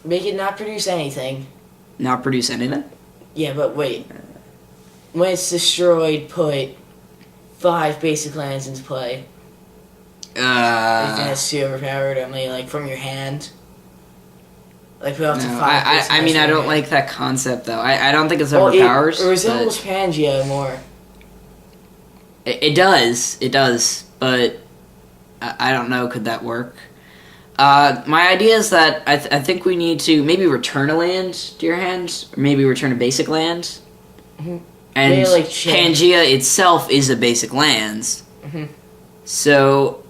Make it not produce anything. Not produce anything? Yeah, but wait. When it's destroyed, put 5 basic lands into play. It's too overpowered. I mean, like, from your hand. Like, put up to 5 basic I mean, I don't like that concept, though. I don't think it's overpowered. It resembles Pangea more. It does, but I don't know, could that work? My idea is that I think we need to maybe return a land to your hand, or maybe return a basic land. Mm-hmm. And maybe, like, Pangea itself is a basic land. Mm-hmm. So,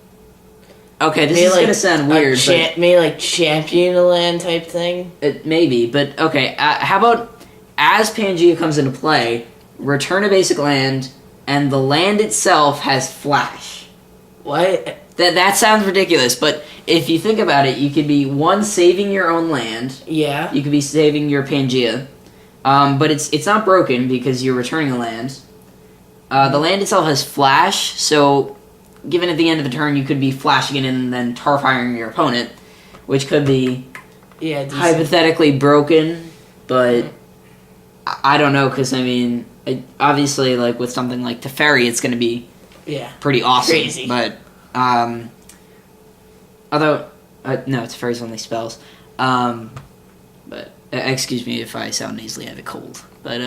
okay, this is going to sound weird, but... Maybe, like, champion a land type thing? Maybe, but, okay, how about, as Pangea comes into play, return a basic land, and the land itself has flash. What? That sounds ridiculous, but if you think about it, you could be, one, saving your own land. Yeah. You could be saving your Pangea. But it's not broken because you're returning a land. The land itself has flash, so given at the end of the turn, you could be flashing it and then tar firing your opponent, which could be hypothetically broken, but I don't know, because, I mean, obviously, like, with something like Teferi, it's going to be pretty awesome. Crazy. But, although, no, Teferi's only spells. But, excuse me if I sound nasally, I have a cold. But,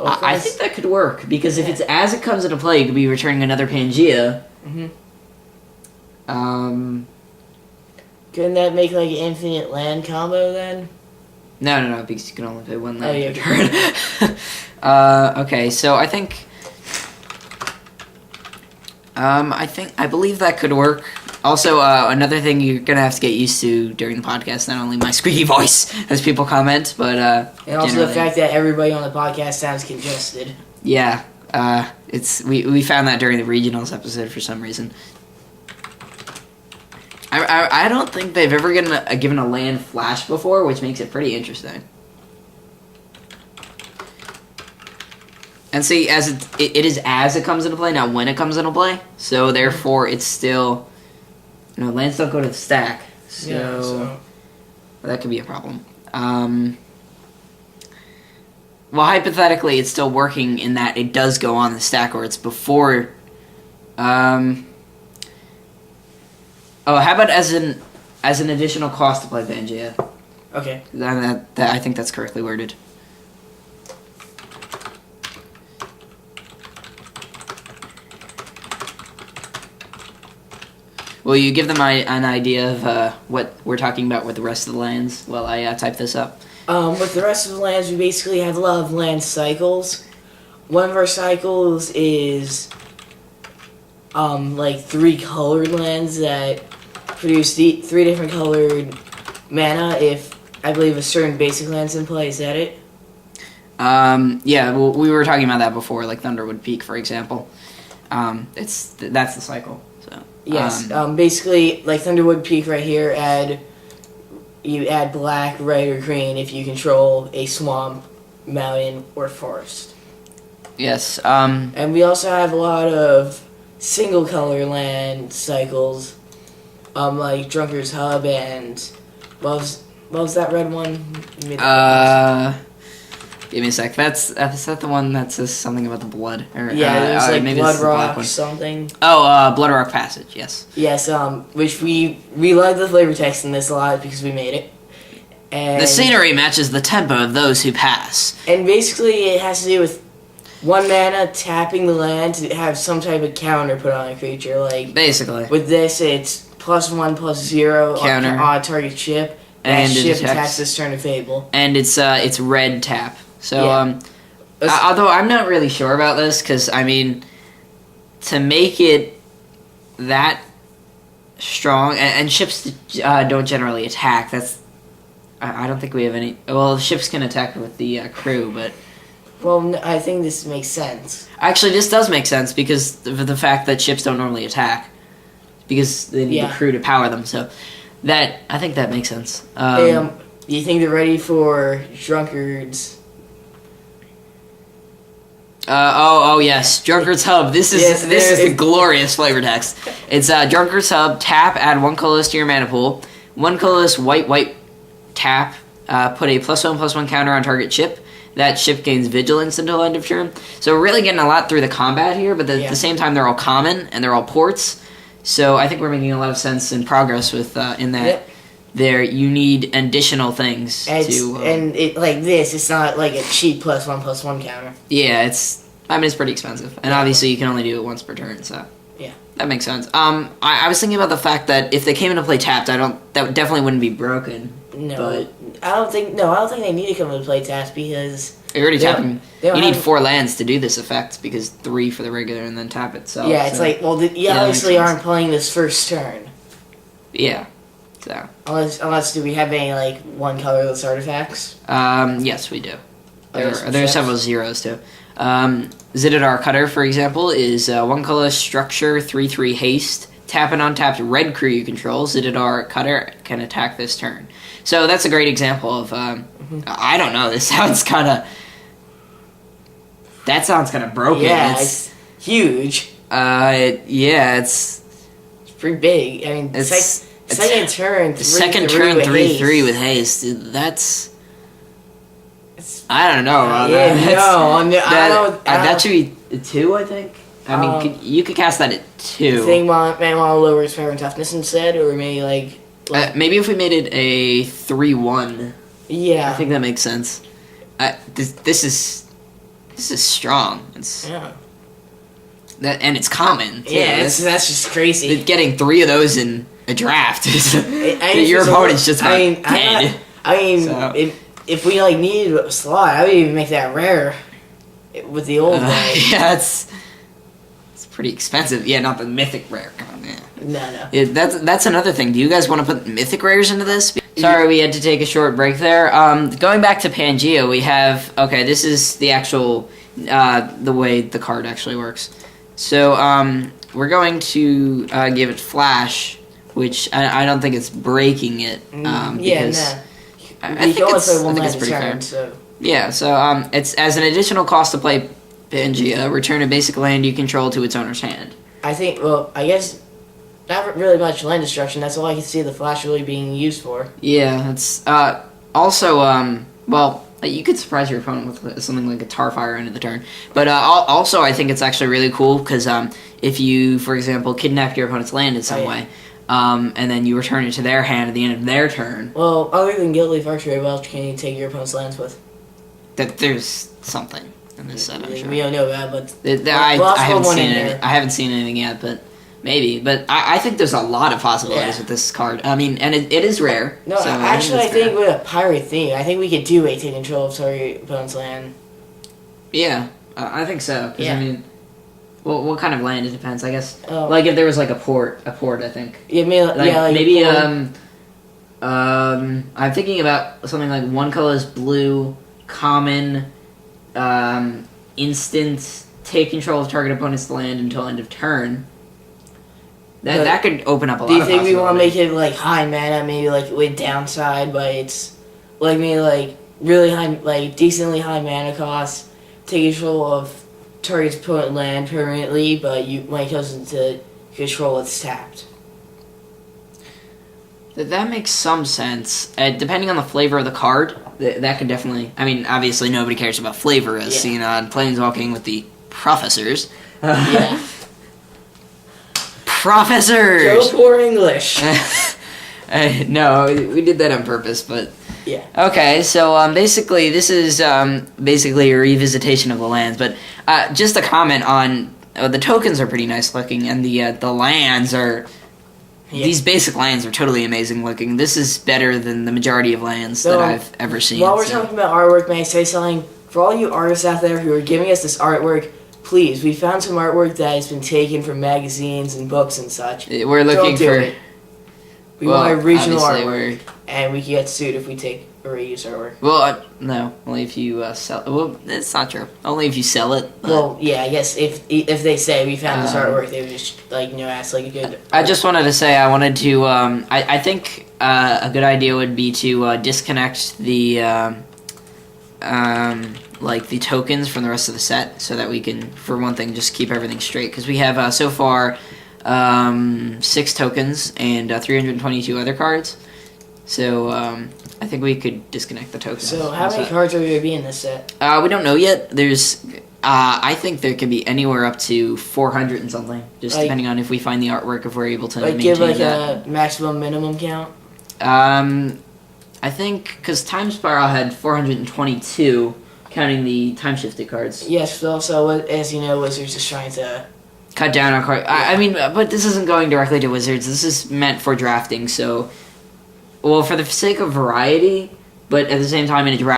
I think that could work, because if it's as it comes into play, you could be returning another Pangea. Mm-hmm. Couldn't that make, like, an infinite land combo, then? No, because you can only play one land per turn. Okay, so I think... I believe that could work. Also, another thing you're gonna have to get used to during the podcast, not only my squeaky voice, as people comment, but, and also the fact that everybody on the podcast sounds congested. Yeah, we found that during the regionals episode for some reason. I don't think they've ever given a land flash before, which makes it pretty interesting. And see, as it is as it comes into play, not when it comes into play. So therefore, it's still, lands don't go to the stack. So that could be a problem. Well, hypothetically, it's still working in that it does go on the stack, or it's before. Oh, how about as an additional cost to play Pangea? Okay. That I think that's correctly worded. Will you give them an idea of what we're talking about with the rest of the lands while I type this up? With the rest of the lands, we basically have a lot of land cycles. One of our cycles is, like 3 colored lands that produce 3 different colored mana if, I believe, a certain basic land's in play. Is that it? Yeah, well, we were talking about that before, like Thunderwood Peak, for example. That's the cycle. So yes, basically, like Thunderwood Peak right here, you add black, red, or green if you control a swamp, mountain, or forest. Yes. And we also have a lot of single color land cycles, like Drunkard's Hub and what was that red one? Give me a sec. Is that the one that says something about the blood? Or, yeah, there's like maybe Blood Rock something. Oh, Blood Rock Passage, yes. Yes, which we like the flavor text in this a lot because we made it. And the scenery matches the tempo of those who pass. And basically it has to do with 1 mana tapping the land to have some type of counter put on a creature. Like basically. With this, it's +1/+0 counter on a target ship. And ship attacks this turn of Fable. And it's red tap. So, although I'm not really sure about this, because, I mean, to make it that strong, and ships don't generally attack, I don't think we have any, well, ships can attack with the crew, but... Well, I think this makes sense. Actually, this does make sense, because of the fact that ships don't normally attack, because they need the crew to power them, so I think that makes sense. Do you think they're ready for Drunkards? Oh yes, Drunkard's Hub. This is the glorious flavor text. It's Drunkard's Hub. Tap, add 1 colorless to your mana pool. 1 colorless white tap, put a +1/+1 counter on target ship. That ship gains vigilance until end of turn. So we're really getting a lot through the combat here, but at the same time they're all common and they're all ports. So I think we're making a lot of sense and progress with in that. Yep. There, you need additional things to. And it like this, it's not like a cheap +1/+1 counter. Yeah, it's pretty expensive, and obviously you can only do it once per turn. So yeah, that makes sense. I was thinking about the fact that if they came into play tapped, that definitely wouldn't be broken. No, but I don't think they need to come into play tapped because you're already tapping. You need have, 4 lands to do this effect because 3 for the regular and then tap itself. Yeah, it's like you obviously aren't playing this first turn. Yeah. So unless do we have any like one colorless artifacts? Yes, we do. There are several zeros too. Zitadar Cutter, for example, is 1 colorless structure, 3/3 haste. Tap an untapped red crew you control. Zitadar Cutter can attack this turn. So that's a great example of. I don't know. This sounds kind of. That sounds kind of broken. Yeah, it's huge. Yeah, it's pretty big. I mean, it's second turn, the second turn 3/3 with haste. I don't know. That should be 2, I think. I mean, you could cast that at 2. I think man want to lower his power and toughness instead, or maybe like maybe if we made it a 3/1. Yeah, I think that makes sense. This is strong. And it's common. Too. Yeah, that's just crazy. Getting 3 of those in a draft is your opponent's just dead. If we needed a slot, I would even make that rare with the old way. Yeah, it's pretty expensive. Yeah, not the mythic rare. Come on, No. Yeah, that's another thing. Do you guys want to put mythic rares into this? Sorry, we had to take a short break there. Going back to Pangea, we have this is the actual the way the card actually works. So we're going to give it flash, which I don't think it's breaking it. Because I think it's pretty fair. So. Yeah, so it's as an additional cost to play Pangea, return a basic land you control to its owner's hand. I guess not really much land destruction. That's all I can see the flash really being used for. Yeah, it's also you could surprise your opponent with something like a Tarfire end of the turn. But also, I think it's actually really cool because if you, for example, kidnap your opponent's land in some way, and then you return it to their hand at the end of their turn. Well, other than Guildleaf Archery, what else can you take your opponent's lands with? That there's something in this set, I'm sure. We don't know about, but I haven't seen anything yet, but maybe. But I think there's a lot of possibilities with this card. I mean, and it is rare. No, so actually, I think with a pirate theme, I think we could do a take control of your opponent's land. Yeah, I think so. Yeah. I mean, what kind of land? It depends, I guess. Like if there was like a port, I think. Yeah, maybe. I'm thinking about something like 1 colorless blue, common, instant. Take control of target opponent's land until end of turn. That could open up a lot of possibilities. Do you think we want to make it high mana, maybe with downside, but it's maybe really high, decently high mana cost, take control of target's opponent land permanently, but when it comes into control, it's tapped. That makes some sense. Depending on the flavor of the card, that could definitely. I mean, obviously nobody cares about flavor as seen on Planeswalking with the professors. Yeah. Professors! Go for English. No, we did that on purpose, but... Yeah. Okay, so basically this is basically a revisitation of the lands, but just a comment on... the tokens are pretty nice looking, and the lands are... Yeah. These basic lands are totally amazing looking. This is better than the majority of lands that I've ever seen. While we're talking about artwork, may I say something? For all you artists out there who are giving us this artwork... Please, we found some artwork that has been taken from magazines and books and such. We're looking for... it. We want original artwork, and we can get sued if we take or reuse artwork. Well, no, only if you sell... Well, it's not true. Only if you sell it. Well, yeah, I guess if they say we found this artwork, they would just, ask a good... I just wanted to say I wanted to... I think a good idea would be to disconnect the... the tokens from the rest of the set so that we can, for one thing, just keep everything straight. Because we have, so far, 6 tokens and 322 other cards. So I think we could disconnect the tokens. So how many cards are going to be in this set? We don't know yet. There's, I think there could be anywhere up to 400 and something, just depending on if we find the artwork, if we're able to maintain give that. a maximum minimum count. I think because Time Spiral had 422, counting the time shifted cards. Yes, but also as you know, Wizards is trying to Cut down on card. I mean, but this isn't going directly to Wizards. This is meant for drafting. So, well, for the sake of variety, but at the same time in a draft.